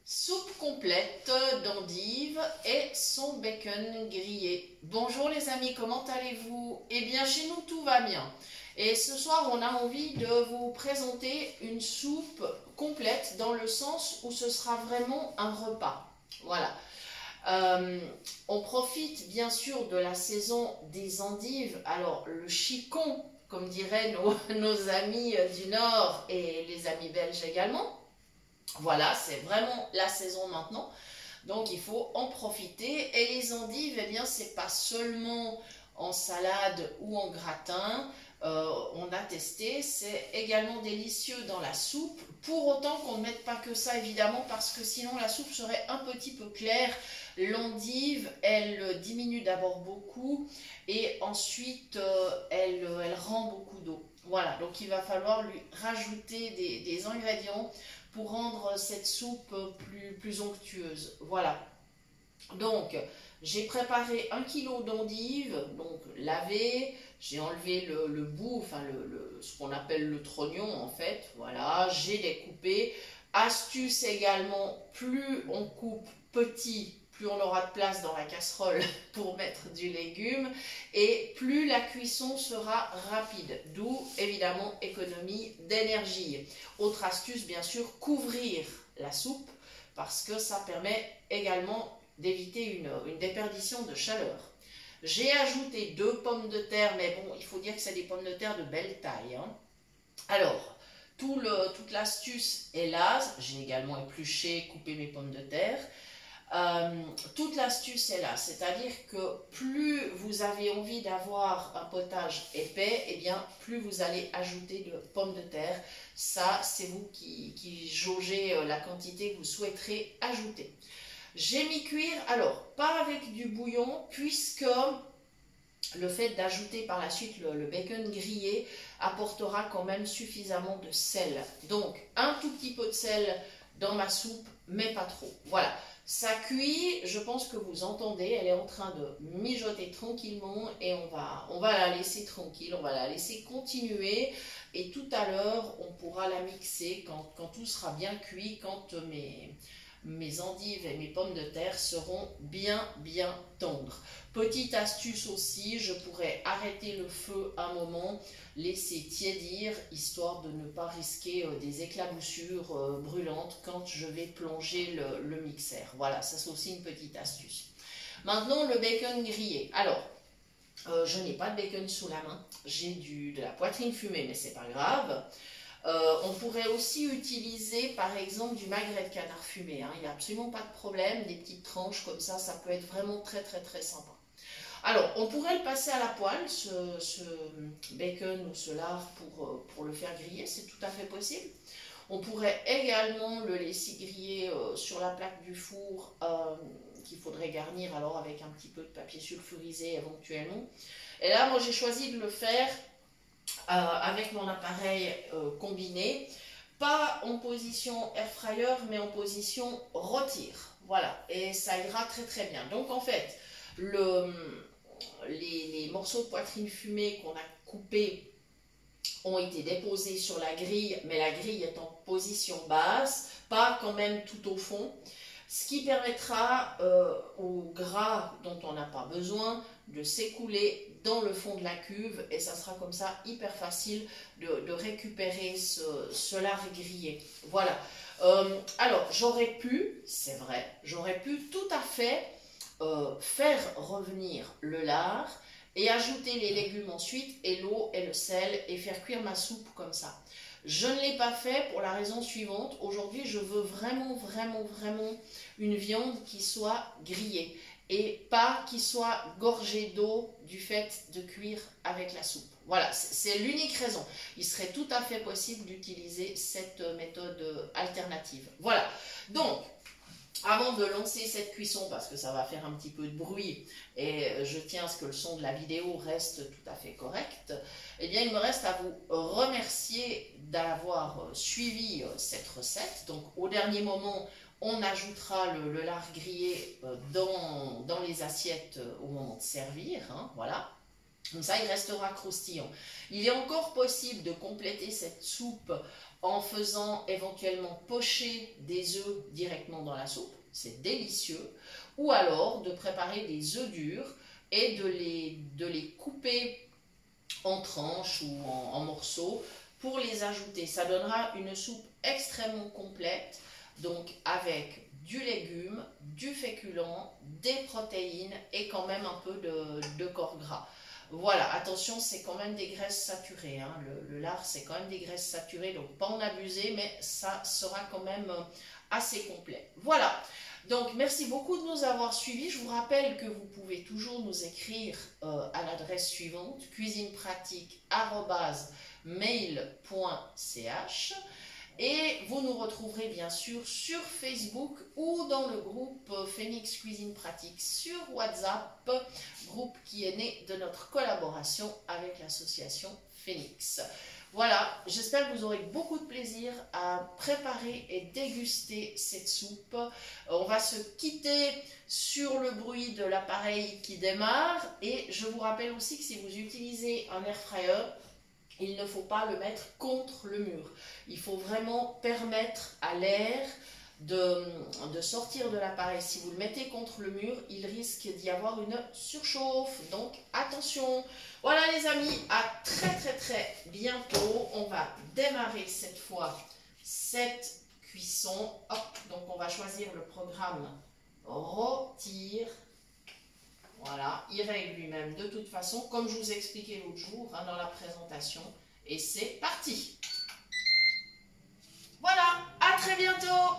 Soupe complète d'endives et son bacon grillé. Bonjour les amis, comment allez-vous? Eh bien chez nous tout va bien. Et ce soir on a envie de vous présenter une soupe complète dans le sens où ce sera vraiment un repas. Voilà. On profite bien sûr de la saison des endives. Alors le chicon, comme diraient nos amis du Nord et les amis belges également. Voilà, c'est vraiment la saison maintenant. Donc il faut en profiter. Et les endives, eh bien, c'est pas seulement en salade ou en gratin. On a testé, c'est également délicieux dans la soupe. Pour autant qu'on ne mette pas que ça, évidemment, parce que sinon la soupe serait un petit peu claire. L'endive, elle diminue d'abord beaucoup et ensuite elle rend beaucoup d'eau. Voilà, donc il va falloir lui rajouter des ingrédients pour rendre cette soupe plus onctueuse. Voilà. Donc, j'ai préparé 1 kg d'endives, donc lavées. J'ai enlevé le bout, enfin ce qu'on appelle le trognon en fait. Voilà, j'ai découpé. Astuce également, plus on coupe petit, plus on aura de place dans la casserole pour mettre du légume et plus la cuisson sera rapide, d'où évidemment économie d'énergie. Autre astuce, bien sûr, couvrir la soupe parce que ça permet également d'éviter une déperdition de chaleur. J'ai ajouté 2 pommes de terre, mais bon, il faut dire que c'est des pommes de terre de belle taille, hein. Alors, toute l'astuce est là. J'ai également épluché, coupé mes pommes de terre. Toute l'astuce est là, c'est-à-dire que plus vous avez envie d'avoir un potage épais, et bien plus vous allez ajouter de pommes de terre. Ça, c'est vous qui jaugez la quantité que vous souhaiterez ajouter. J'ai mis cuire, alors pas avec du bouillon, puisque le fait d'ajouter par la suite le bacon grillé apportera quand même suffisamment de sel. Donc un tout petit peu de sel dans ma soupe, mais pas trop. Voilà. Ça cuit, je pense que vous entendez, elle est en train de mijoter tranquillement et on va la laisser tranquille, on va la laisser continuer et tout à l'heure on pourra la mixer quand tout sera bien cuit, quand mes endives et mes pommes de terre seront bien tendres. Petite astuce aussi, je pourrais arrêter le feu un moment, laisser tiédir, histoire de ne pas risquer des éclaboussures brûlantes quand je vais plonger le mixeur. Voilà, ça c'est aussi une petite astuce. Maintenant le bacon grillé. Alors, je n'ai pas de bacon sous la main, j'ai de la poitrine fumée, mais c'est pas grave. On pourrait aussi utiliser par exemple du magret de canard fumé, hein. Il n'y a absolument pas de problème, des petites tranches comme ça peut être vraiment très sympa. Alors on pourrait le passer à la poêle, ce bacon ou ce lard pour le faire griller, c'est tout à fait possible. On pourrait également le laisser griller sur la plaque du four qu'il faudrait garnir alors avec un petit peu de papier sulfurisé éventuellement. Et là moi j'ai choisi de le faire avec mon appareil combiné, pas en position air fryer mais en position rôtir. Voilà, et ça ira très bien. Donc en fait, les morceaux de poitrine fumée qu'on a coupés ont été déposés sur la grille, mais la grille est en position basse, pas quand même tout au fond, ce qui permettra au gras dont on n'a pas besoin de s'écouler dans le fond de la cuve et ça sera comme ça hyper facile de récupérer ce lard grillé. Voilà. Alors j'aurais pu, c'est vrai, j'aurais pu tout à fait faire revenir le lard et ajouter les légumes ensuite et l'eau et le sel et faire cuire ma soupe comme ça. Je ne l'ai pas fait pour la raison suivante. Aujourd'hui, je veux vraiment une viande qui soit grillée et pas qui soit gorgée d'eau du fait de cuire avec la soupe. Voilà, c'est l'unique raison. Il serait tout à fait possible d'utiliser cette méthode alternative. Voilà, donc avant de lancer cette cuisson, parce que ça va faire un petit peu de bruit et je tiens à ce que le son de la vidéo reste tout à fait correct, eh bien il me reste à vous remercier d'avoir suivi cette recette. Donc au dernier moment, on ajoutera le lard grillé dans les assiettes au moment de servir, hein, voilà. Comme ça, il restera croustillant. Il est encore possible de compléter cette soupe en faisant éventuellement pocher des œufs directement dans la soupe. C'est délicieux. Ou alors de préparer des œufs durs et de les couper en tranches ou en morceaux pour les ajouter. Ça donnera une soupe extrêmement complète, donc avec du légume, du féculent, des protéines et quand même un peu de corps gras. Voilà, attention, c'est quand même des graisses saturées. Hein. Le lard, c'est quand même des graisses saturées, donc pas en abuser, mais ça sera quand même assez complet. Voilà, donc merci beaucoup de nous avoir suivis. Je vous rappelle que vous pouvez toujours nous écrire à l'adresse suivante, cuisinepratique@mail.ch. Et vous nous retrouverez bien sûr sur Facebook ou dans le groupe Phoenix Cuisine Pratique sur WhatsApp, groupe qui est né de notre collaboration avec l'association Phoenix. Voilà, j'espère que vous aurez beaucoup de plaisir à préparer et déguster cette soupe. On va se quitter sur le bruit de l'appareil qui démarre et je vous rappelle aussi que si vous utilisez un air fryer, il ne faut pas le mettre contre le mur. Il faut vraiment permettre à l'air de sortir de l'appareil. Si vous le mettez contre le mur, il risque d'y avoir une surchauffe. Donc attention. Voilà les amis, à très bientôt. On va démarrer cette fois cette cuisson. Hop, donc on va choisir le programme rôtir. Voilà, il règle lui-même de toute façon, comme je vous ai expliqué l'autre jour hein, dans la présentation. Et c'est parti. Voilà, à très bientôt.